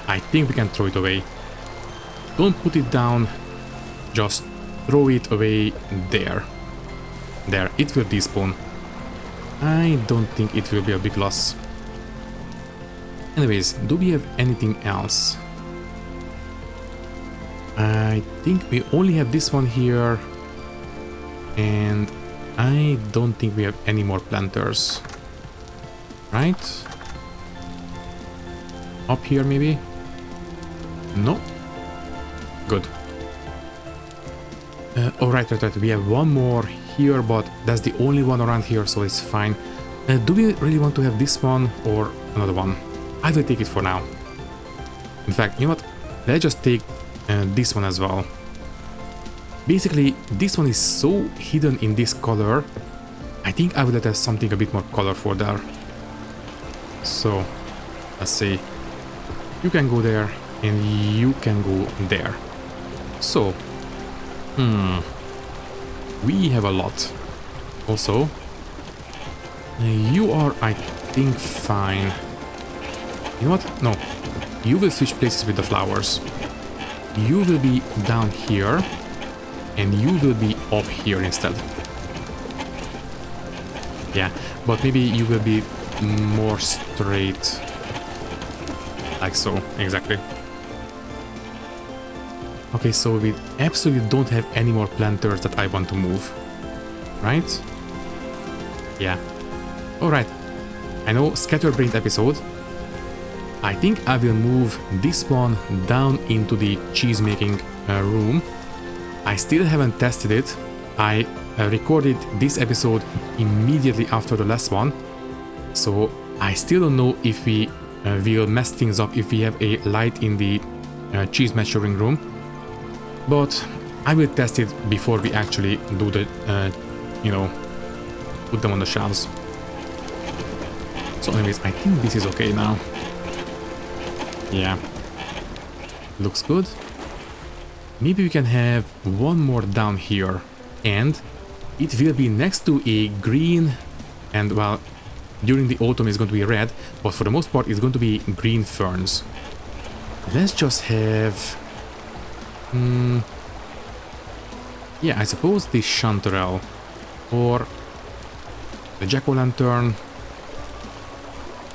I think we can throw it away. Don't put it down, just throw it away there. There, it will despawn. I don't think it will be a big loss. Anyways, do we have anything else? I think we only have this one here. And I don't think we have any more planters. Right? Up here maybe? No? Good. Alright, right. We have one more here, but that's the only one around here, so it's fine. Do we really want to have this one or another one? I will take it for now. In fact, you know what? Let's just take this one as well. Basically, this one is so hidden in this color. I think I will let us something a bit more colorful there. So, let's see. You can go there, and you can go there. So, we have a lot. Also, you are, I think, fine. You know what? No. You will switch places with the flowers. You will be down here. And you will be up here instead. Yeah, but maybe you will be more straight. Like so, exactly. Okay, so we absolutely don't have any more planters that I want to move. Right? Yeah. Alright. I know, Scatterbrained episode. I think I will move this one down into the cheese making room. I still haven't tested it. I recorded this episode immediately after the last one. So I still don't know if we will mess things up if we have a light in the cheese maturing room. But I will test it before we actually do the, you know, put them on the shelves. So anyways, I think this is okay now. Yeah. Looks good. Maybe we can have one more down here. And it will be next to a green, and well, during the autumn it's going to be red, but for the most part it's going to be green ferns. Let's just have... yeah, I suppose the chanterelle or the jack-o'-lantern.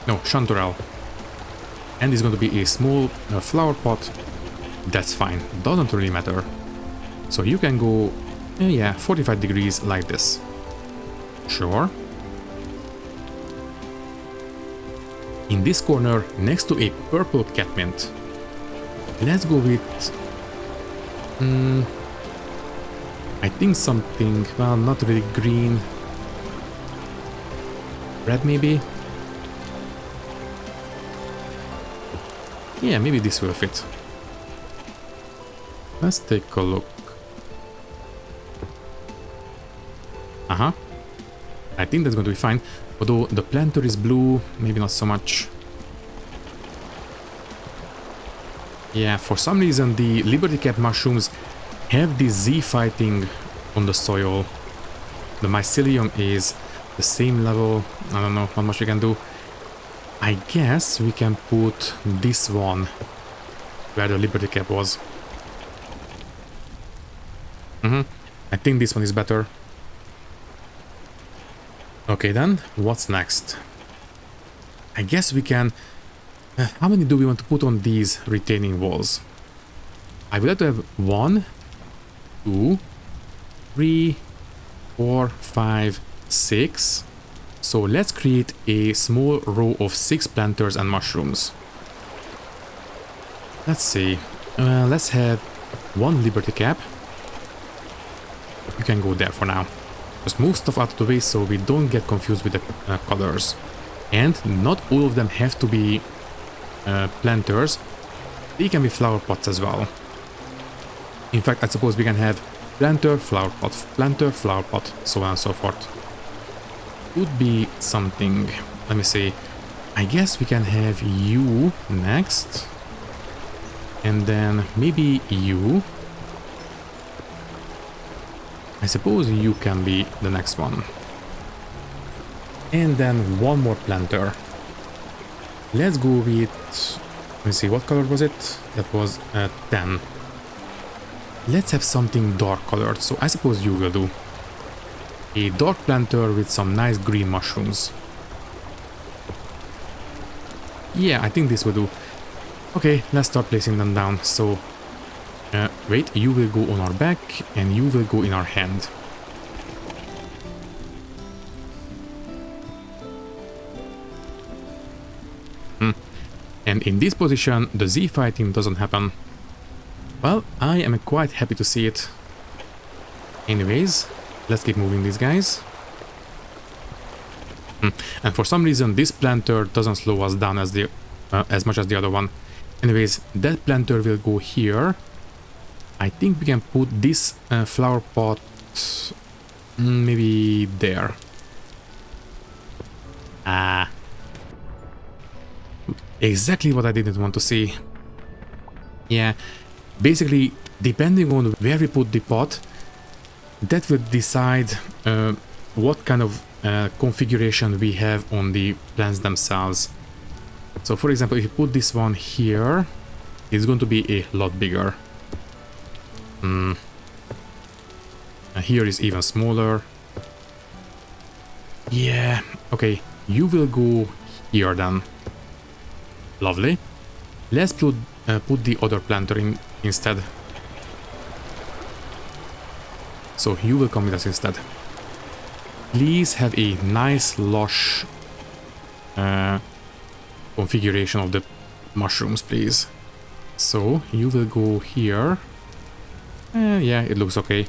No, chanterelle. And it's going to be a small flower pot. That's fine, doesn't really matter. So you can go, yeah, 45 degrees like this. Sure. In this corner, next to a purple catmint. Let's go with... I think something, well, not really green. Red maybe? Yeah, maybe this will fit. Let's take a look. I think that's going to be fine. Although the planter is blue, maybe not so much. Yeah, for some reason the Liberty Cap mushrooms have this Z fighting on the soil. The mycelium is the same level. I don't know how much we can do. I guess we can put this one where the Liberty Cap was. I think this one is better. Okay then, what's next? I guess we can... how many do we want to put on these retaining walls? I would like to have 1, 2, 3, 4, 5, 6. So let's create a small row of 6 planters and mushrooms. Let's see. Let's have one Liberty Cap. You can go there for now. Just move stuff out of the way so we don't get confused with the colors. And not all of them have to be planters. They can be flower pots as well. In fact, I suppose we can have planter, flower pot, so on and so forth. Would be something. Let me see. I guess we can have you next. And then maybe you. I suppose you can be the next one. And then one more planter. Let's go with... Let me see, what color was it? That was 10. Let's have something dark colored, so I suppose you will do. A dark planter with some nice green mushrooms. Yeah, I think this will do. Okay, let's start placing them down. So, wait, you will go on our back and you will go in our hand. And in this position, the Z fighting doesn't happen. Well, I am quite happy to see it. Anyways, let's keep moving these guys. And for some reason, this planter doesn't slow us down as much as the other one. Anyways, that planter will go here. I think we can put this flower pot maybe there. Ah. Exactly what I didn't want to see. Yeah, basically, depending on where we put the pot, that will decide what kind of configuration we have on the plants themselves. So, for example, if you put this one here, it's going to be a lot bigger. Here is even smaller. Yeah, okay, you will go here then. Lovely. Let's put the other planter in instead. So you will come with us instead. Please have a nice lush configuration of the mushrooms, please. So you will go here. Yeah, it looks okay.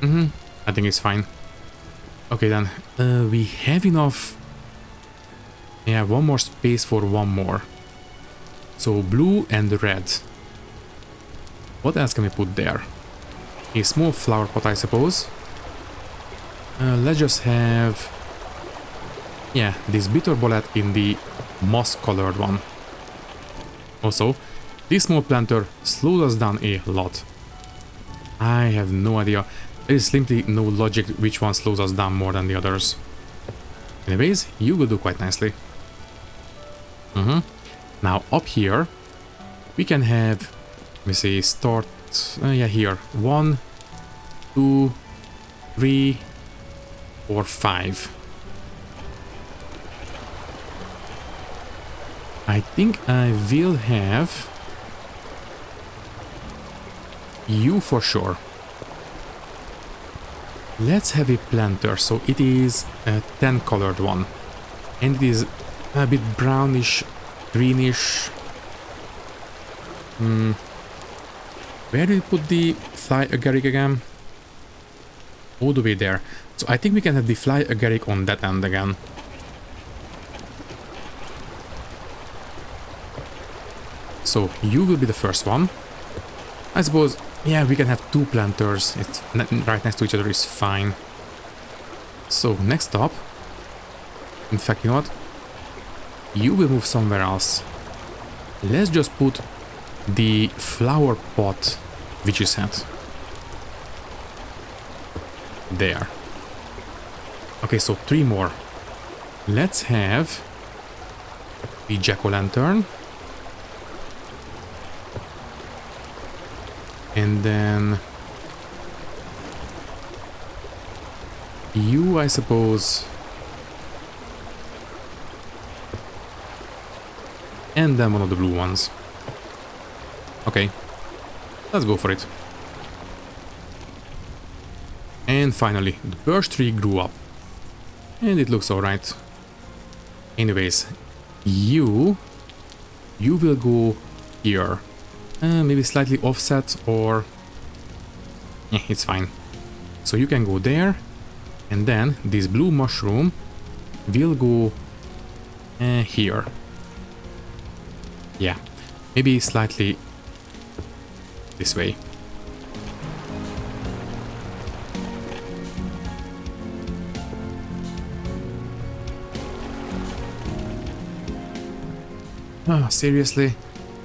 I think it's fine. Okay then, we have enough. Yeah, one more space for one more. So blue and red. What else can we put there? A small flower pot, I suppose. Let's just have... yeah, this bitter bullet in the moss colored one. Also, this small planter slows us down a lot. I have no idea. There is simply no logic which one slows us down more than the others. Anyways, you will do quite nicely. Now up here, we can have, let me see, start, yeah, here. 1, 2, 3, 4, 5. I think I will have you for sure. Let's have a planter, so it is a 10 colored one. And it is a bit brownish, greenish. Where do we put the fly agaric again? All the way there. So I think we can have the fly agaric on that end again. So you will be the first one. I suppose, yeah, we can have two planters. It's right next to each other is fine. So next up, in fact, you know what? You will move somewhere else. Let's just put the flower pot which is at there. Okay, so 3 more. Let's have the jack-o'-lantern. And then you, I suppose. And then one of the blue ones. Okay, let's go for it. And finally, the birch tree grew up. And it looks alright. Anyways, You will go here. Maybe slightly offset, or it's fine. So you can go there, and then this blue mushroom will go here. Yeah, maybe slightly this way. Oh, seriously?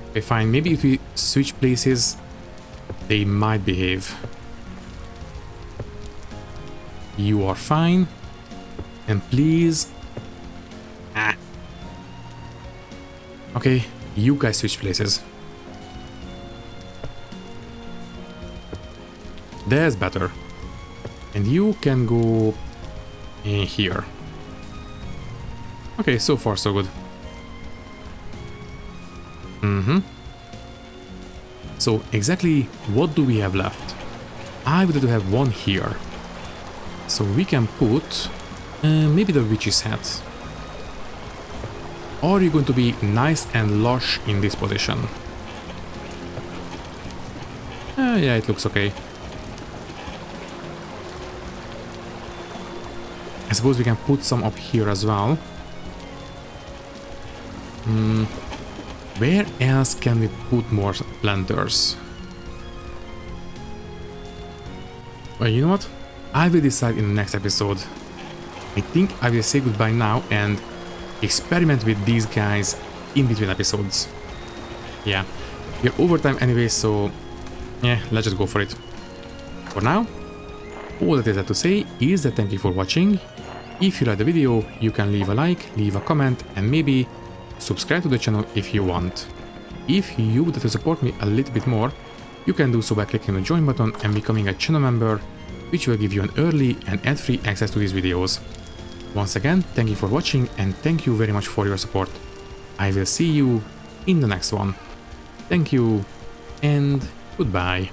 Okay, fine. Maybe if we switch places, they might behave. You are fine. And please... Ah. Okay, you guys switch places. That's better. And you can go in here. Okay, so far so good. So exactly what do we have left? I would have one here. So we can put maybe the witch's hat. Or are you going to be nice and lush in this position? Yeah, it looks okay. I suppose we can put some up here as well. Where else can we put more planters? Well, you know what? I will decide in the next episode. I think I will say goodbye now and experiment with these guys in between episodes. Yeah, we're overtime anyway, so yeah, let's just go for it. For now, all that is left to say is that thank you for watching. If you liked the video, you can leave a like, leave a comment, and maybe subscribe to the channel if you want. If you would like to support me a little bit more, you can do so by clicking the join button and becoming a channel member, which will give you an early and ad-free access to these videos. Once again, thank you for watching and thank you very much for your support. I will see you in the next one. Thank you and goodbye.